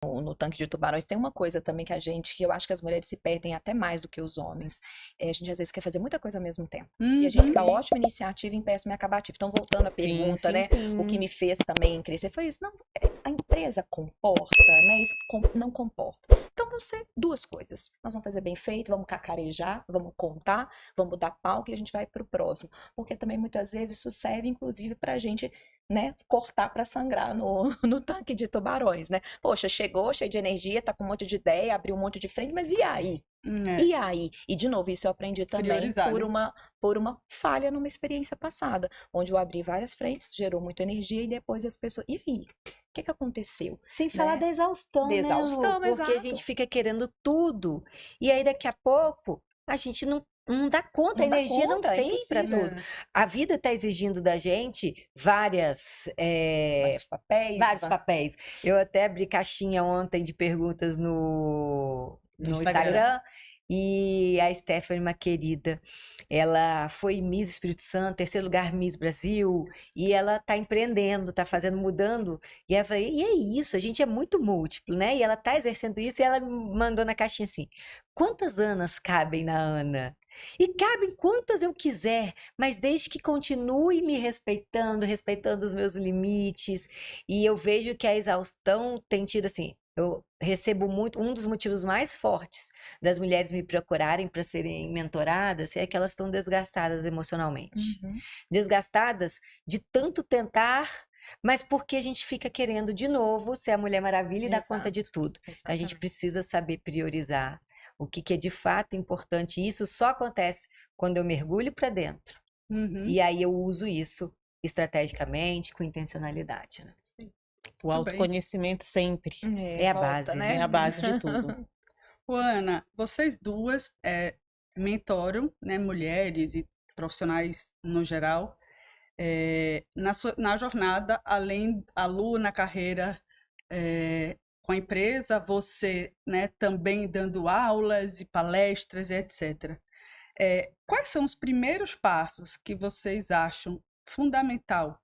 no Tanque de Tubarões, tem uma coisa também que eu acho que as mulheres se perdem até mais do que os homens. A gente às vezes quer fazer muita coisa ao mesmo tempo. E a gente dá ótima iniciativa em péssima acabativa. Então, voltando à Sim, pergunta, sim, né? O que sim. me fez também crescer foi isso. Não, a empresa comporta, né? Isso não comporta. Então, duas coisas. Nós vamos fazer bem feito, vamos cacarejar, vamos contar, vamos dar pau que a gente vai pro próximo. Porque também muitas vezes isso serve, inclusive, pra gente, né, cortar para sangrar no tanque de tubarões, né? Poxa, chegou cheio de energia, tá com um monte de ideia, abriu um monte de frente, mas e aí? É, E aí? E de novo, isso eu aprendi também priorizar, né? por uma falha numa experiência passada, onde eu abri várias frentes, gerou muita energia e depois as pessoas. E aí? O que que aconteceu? Sem falar Né? da exaustão, De né, Lu? exaustão, Porque a exato. gente fica querendo tudo. E aí, daqui a pouco, a gente não dá conta, a Não dá energia não conta, é tem para impossível. tudo. A vida está exigindo da gente vários papéis. Eu até abri caixinha ontem de perguntas no Instagram. E a Stephanie, uma querida, ela foi Miss Espírito Santo, terceiro lugar Miss Brasil, e ela tá empreendendo, tá fazendo, mudando. E ela falou, e é isso, a gente é muito múltiplo, né? E ela tá exercendo isso, e ela me mandou na caixinha assim, quantas Anas cabem na Ana? E cabem quantas eu quiser, mas desde que continue me respeitando, respeitando os meus limites. E eu vejo que a exaustão tem tido assim. Eu recebo muito. Um dos motivos mais fortes das mulheres me procurarem para serem mentoradas é que elas estão desgastadas emocionalmente. Uhum. Desgastadas de tanto tentar, mas porque a gente fica querendo de novo ser a Mulher Maravilha e dar conta de Exato, tudo. Então a gente exatamente. precisa saber priorizar o que é de fato importante. E isso só acontece quando eu mergulho para dentro. Uhum. E aí eu uso isso estrategicamente, com intencionalidade, né? O Muito bem. autoconhecimento sempre É a Volta, base, né? é a base de tudo. Ô, Ana, vocês duas mentoram, né, mulheres e profissionais no geral, na jornada, além a Lu na carreira com a empresa, você, né, também dando aulas e palestras, etc. Quais são os primeiros passos que vocês acham fundamental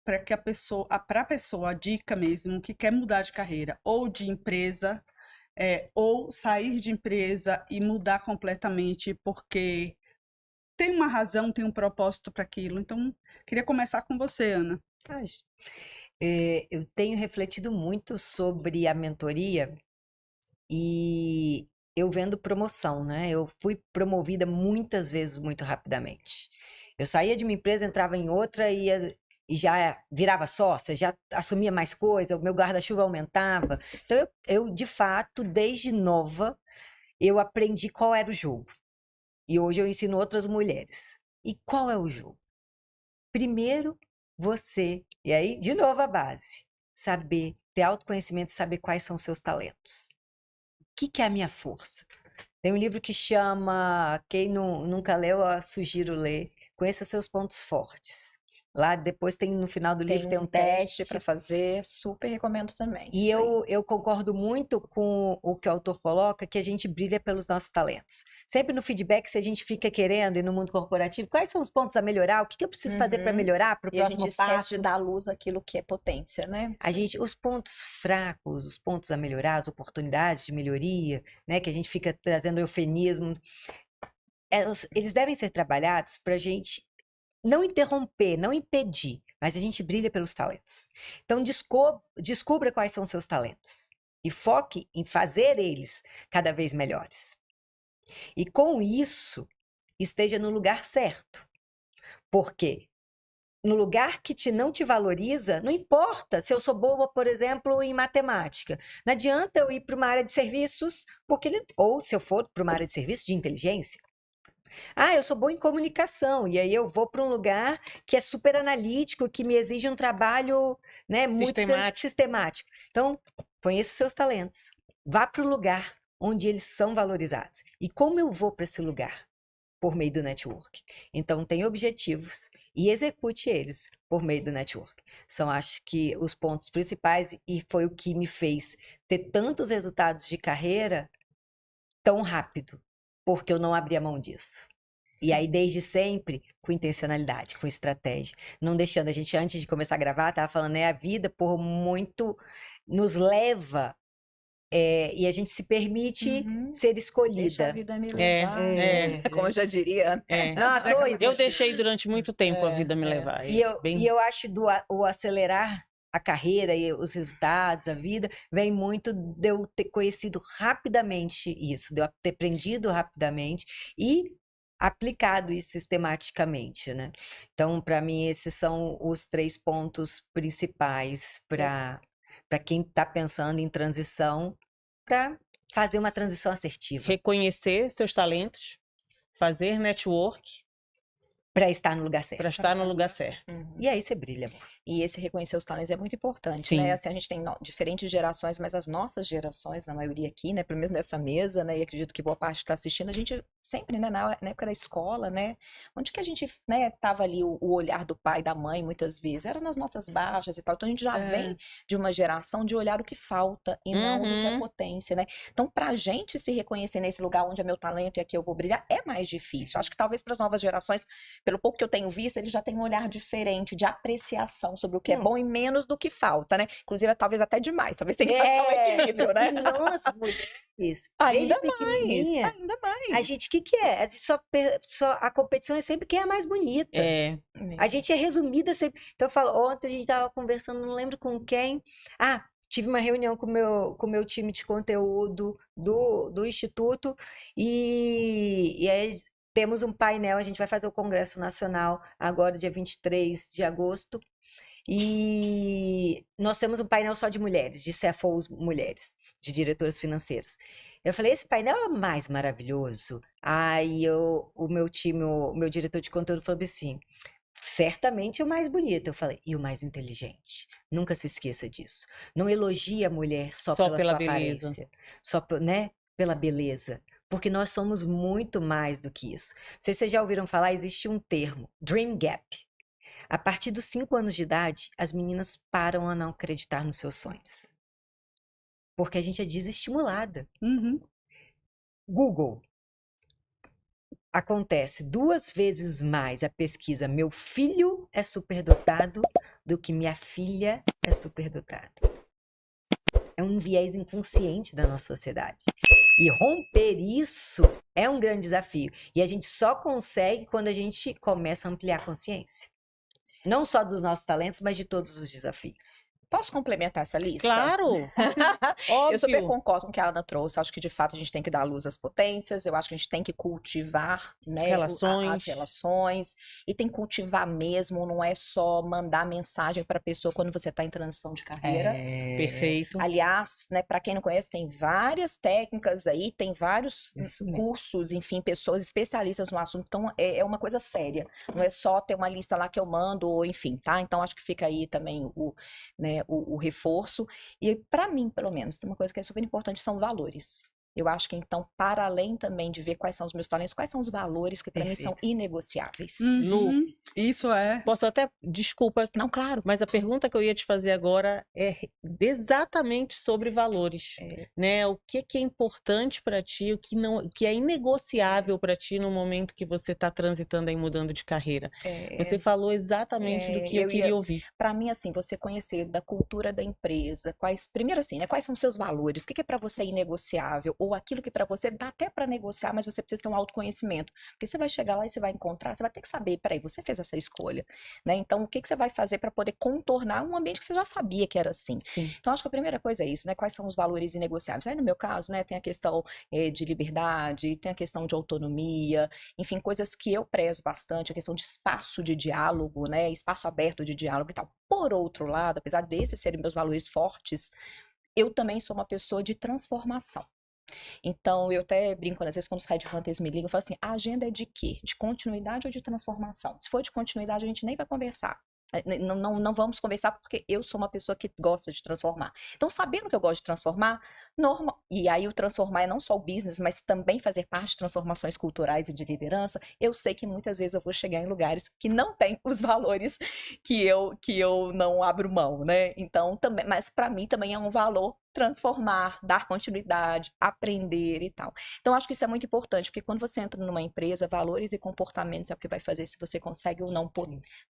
para que para a pessoa, a dica mesmo, que quer mudar de carreira ou de empresa, ou sair de empresa e mudar completamente porque tem uma razão, tem um propósito para aquilo. Então, queria começar com você, Ana. Eu tenho refletido muito sobre a mentoria e eu vendo promoção, né? Eu fui promovida muitas vezes muito rapidamente. Eu saía de uma empresa, entrava em outra e já virava sócia, já assumia mais coisa, o meu guarda-chuva aumentava. Então, de fato, desde nova, eu aprendi qual era o jogo. E hoje eu ensino outras mulheres. E qual é o jogo? Primeiro, você, e aí, de novo, a base. Saber, ter autoconhecimento e saber quais são os seus talentos. O que é a minha força? Tem um livro que chama, quem nunca leu, eu sugiro ler, Conheça Seus Pontos Fortes. Lá depois no final do livro tem um teste para fazer, super recomendo também. E isso aí. eu concordo muito com o que o autor coloca, que a gente brilha pelos nossos talentos. Sempre no feedback, se a gente fica querendo, e no mundo corporativo, quais são os pontos a melhorar? O que eu preciso fazer para melhorar para o E a gente próximo esquece passo? de dar à luz aquilo que é potência, né? Os pontos fracos, os pontos a melhorar, as oportunidades de melhoria, né, que a gente fica trazendo eufemismo, eles devem ser trabalhados para a gente não interromper, não impedir, mas a gente brilha pelos talentos. Então, descubra quais são os seus talentos e foque em fazer eles cada vez melhores. E com isso, esteja no lugar certo. Porque no lugar que não te valoriza, não importa se eu sou boa, por exemplo, em matemática. Não adianta eu ir para uma área de serviços, ou se eu for para uma área de serviços de inteligência. Eu sou boa em comunicação, e aí eu vou para um lugar que é super analítico, que me exige um trabalho, né, muito sistemático. Então, conheça seus talentos. Vá para o lugar onde eles são valorizados. E como eu vou para esse lugar? Por meio do network. Então, tenha objetivos e execute eles por meio do network. São, acho que, os pontos principais e foi o que me fez ter tantos resultados de carreira tão rápido, porque eu não abri a mão disso. E aí, desde sempre, com intencionalidade, com estratégia. Não deixando, a gente, antes de começar a gravar, estava falando, a vida, por muito, nos leva E a gente se permite Uhum. ser Deixa a escolhida. vida me É, levar. é. Como eu já diria, né? É. Não, à toa Eu existe. deixei durante muito tempo a vida me levar. E Bem... eu acho o acelerar a carreira e os resultados, a vida, vem muito de eu ter conhecido rapidamente isso, de eu ter aprendido rapidamente e aplicado isso sistematicamente, né? Então, para mim, esses são os 3 pontos principais para quem está pensando em transição, para fazer uma transição assertiva, Reconhecer seus talentos, fazer network para estar no lugar para certo. estar no lugar certo. Uhum. E aí você brilha, amor. E esse reconhecer os talentos é muito importante, Sim. né? Assim, a gente tem diferentes gerações, mas as nossas gerações, a maioria aqui, né? Pelo menos nessa mesa, né? E acredito que boa parte está assistindo, a gente sempre, né? Na época da escola, né? Onde que a gente, né? Tava ali o olhar do pai e da mãe, muitas vezes, era nas notas baixas e tal. Então a gente já vem de uma geração de olhar o que falta e não do que é Uhum. potência, né? Então, pra gente se reconhecer nesse lugar onde é meu talento e aqui eu vou brilhar, é mais difícil. Acho que talvez para as novas gerações, pelo pouco que eu tenho visto, eles já têm um olhar diferente de apreciação sobre o que é bom e menos do que falta, né? Inclusive, talvez até demais. Talvez tenha que achar um equilíbrio, né? E nós, mulheres, Ainda desde pequenininha, Ainda a mais. gente, o que que é? A gente a competição é sempre quem é a mais bonita. É. A gente é resumida sempre. Então, eu falo, ontem a gente tava conversando, não lembro com quem. Ah, tive uma reunião com o meu time de conteúdo do Instituto e aí temos um painel, a gente vai fazer o Congresso Nacional agora, dia 23 de agosto. E nós temos um painel só de mulheres, de CFOs mulheres, de diretoras financeiras. Eu falei, esse painel é o mais maravilhoso. Aí o meu time, o meu diretor de conteúdo falou assim, certamente o mais bonito. Eu falei, e o mais inteligente. Nunca se esqueça disso. Não elogie a mulher só Só pela pela sua beleza. aparência, só, né, pela beleza. Porque nós somos muito mais do que isso. Não sei se vocês já ouviram falar, existe um termo, Dream Gap. A partir dos 5 anos de idade, as meninas param a não acreditar nos seus sonhos. Porque a gente é desestimulada. Uhum. Google. Acontece 2 vezes mais a pesquisa meu filho é superdotado do que minha filha é superdotada. É um viés inconsciente da nossa sociedade. E romper isso é um grande desafio. E a gente só consegue quando a gente começa a ampliar a consciência. Não só dos nossos talentos, mas de todos os desafios. Posso complementar essa lista? Claro! Eu super Óbvio. concordo com o que a Ana trouxe. Acho que, de fato, a gente tem que dar luz às potências. Eu acho que a gente tem que cultivar, né, as Relações. relações. E tem que cultivar mesmo. Não é só mandar mensagem para a pessoa quando você está em transição de carreira. Perfeito. Aliás, né, para quem não conhece, tem várias técnicas aí, tem vários Isso mesmo. cursos, enfim, pessoas especialistas no assunto. Então, é uma coisa séria. Não é só ter uma lista lá que eu mando, ou enfim, tá? Então, acho que fica aí também o reforço. E para mim, pelo menos, tem uma coisa que é super importante, são valores. Eu acho que, então, para além também de ver quais são os meus talentos, quais são os valores que para mim são Perfeito. inegociáveis. Uhum. Isso é. Posso até, desculpa, Não, claro. mas a pergunta que eu ia te fazer agora é exatamente sobre valores, né? O que é importante para ti, o que é inegociável para ti no momento que você está transitando aí, mudando de carreira. Você falou exatamente do que eu queria ouvir. Para mim, assim, você conhecer da cultura da empresa, primeiro assim, né? Quais são os seus valores? O que é para você inegociável? Ou aquilo que para você dá até para negociar, mas você precisa ter um autoconhecimento. Porque você vai chegar lá e você vai encontrar, você vai ter que saber, peraí, você fez essa escolha, né? Então, o que você vai fazer para poder contornar um ambiente que você já sabia que era assim? Sim. Então, acho que a primeira coisa é isso, né? Quais são os valores inegociáveis? Aí, no meu caso, né, tem a questão de liberdade, tem a questão de autonomia, enfim, coisas que eu prezo bastante, a questão de espaço de diálogo, né? Espaço aberto de diálogo e tal. Por outro lado, apesar desses serem meus valores fortes, eu também sou uma pessoa de transformação. Então, eu até brinco, às vezes, quando os headhunters me ligam, eu falo assim, a agenda é de quê? De continuidade ou de transformação? Se for de continuidade, a gente nem vai conversar. Não vamos conversar porque eu sou uma pessoa que gosta de transformar. Então, sabendo que eu gosto de transformar, e aí o transformar é não só o business, mas também fazer parte de transformações culturais e de liderança, eu sei que muitas vezes eu vou chegar em lugares que não tem os valores que eu não abro mão, né? Então, também, mas para mim também é um valor transformar, dar continuidade, aprender e tal. Então, acho que isso é muito importante, porque quando você entra numa empresa, valores e comportamentos é o que vai fazer se você consegue ou não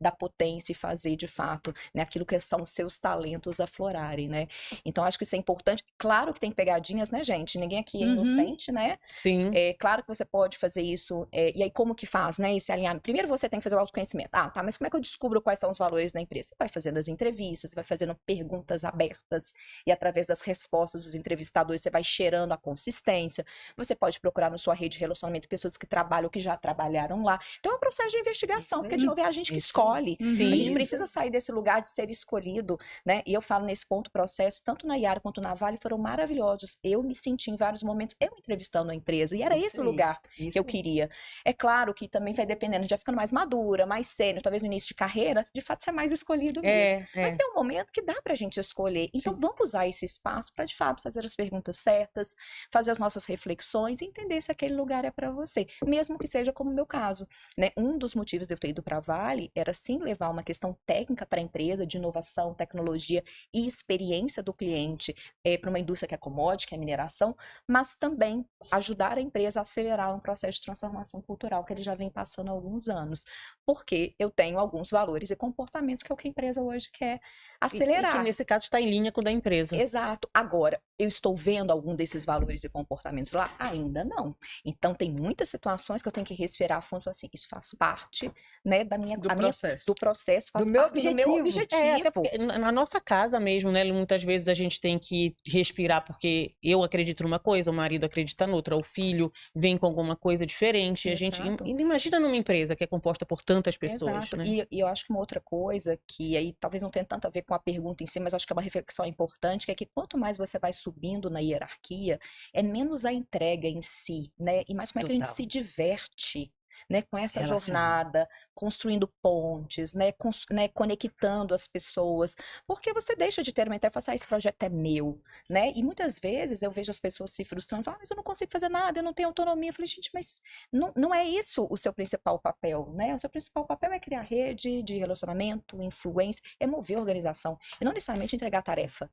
dar potência e fazer, de fato, né, aquilo que são os seus talentos aflorarem, né? Então, acho que isso é importante. Claro que tem pegadinhas, né, gente? Ninguém aqui é inocente, né? Sim. É claro que você pode fazer isso. E aí, como que faz, né? Esse alinhamento. Primeiro, você tem que fazer o autoconhecimento. Ah, tá, mas como é que eu descubro quais são os valores da empresa? Você vai fazendo as entrevistas, você vai fazendo perguntas abertas, e através das respostas dos entrevistadores, você vai cheirando a consistência. Você pode procurar na sua rede de relacionamento pessoas que trabalham, que já trabalharam lá. Então, é um processo de investigação, porque, de novo, é a gente que escolhe. A gente precisa sair desse lugar de ser escolhido, né? E eu falo nesse ponto, processo, tanto na Yara quanto na Vale, foram maravilhosos. Eu me senti em vários momentos, eu entrevistando a empresa, e era esse o lugar que eu queria. É claro que também vai dependendo, já ficando mais madura, mais sênior, talvez no início de carreira, de fato, você é mais escolhido mesmo. Mas tem um momento que dá pra gente escolher. Então, vamos usar esse espaço para, de fato, fazer as perguntas certas, fazer as nossas reflexões e entender se aquele lugar é para você, mesmo que seja como o meu caso, né? Um dos motivos de eu ter ido para a Vale era, sim, levar uma questão técnica para a empresa, de inovação, tecnologia e experiência do cliente para uma indústria que é commodity, que é mineração, mas também ajudar a empresa a acelerar um processo de transformação cultural que ele já vem passando há alguns anos, porque eu tenho alguns valores e comportamentos que é o que a empresa hoje quer acelerar. E que nesse caso está em linha com o da empresa. Exato. Agora, eu estou vendo algum desses valores e comportamentos lá? Ainda não. Então, tem muitas situações que eu tenho que respirar a fundo e falar assim, isso faz parte, né, do processo, faz do meu parte do meu objetivo. Até porque na nossa casa mesmo, né, muitas vezes a gente tem que respirar, porque eu acredito numa coisa, o marido acredita noutra, o filho vem com alguma coisa diferente, a gente imagina numa empresa que é composta por tantas pessoas, Exato. né? E eu acho que uma outra coisa que aí talvez não tenha tanto a ver com a pergunta em si, mas acho que é uma reflexão importante, que é que quanto mais você vai subindo na hierarquia, é menos a entrega em si, né? E mais como é que a gente se diverte, né, com essa jornada, construindo pontes, né, conectando as pessoas, porque você deixa de ter uma entrega e fala assim, esse projeto é meu, né? E muitas vezes eu vejo as pessoas se frustrando, falam, mas eu não consigo fazer nada, eu não tenho autonomia. Eu falei, gente, mas não é isso o seu principal papel, né? O seu principal papel é criar rede de relacionamento, influência, é mover a organização, e não necessariamente entregar a tarefa.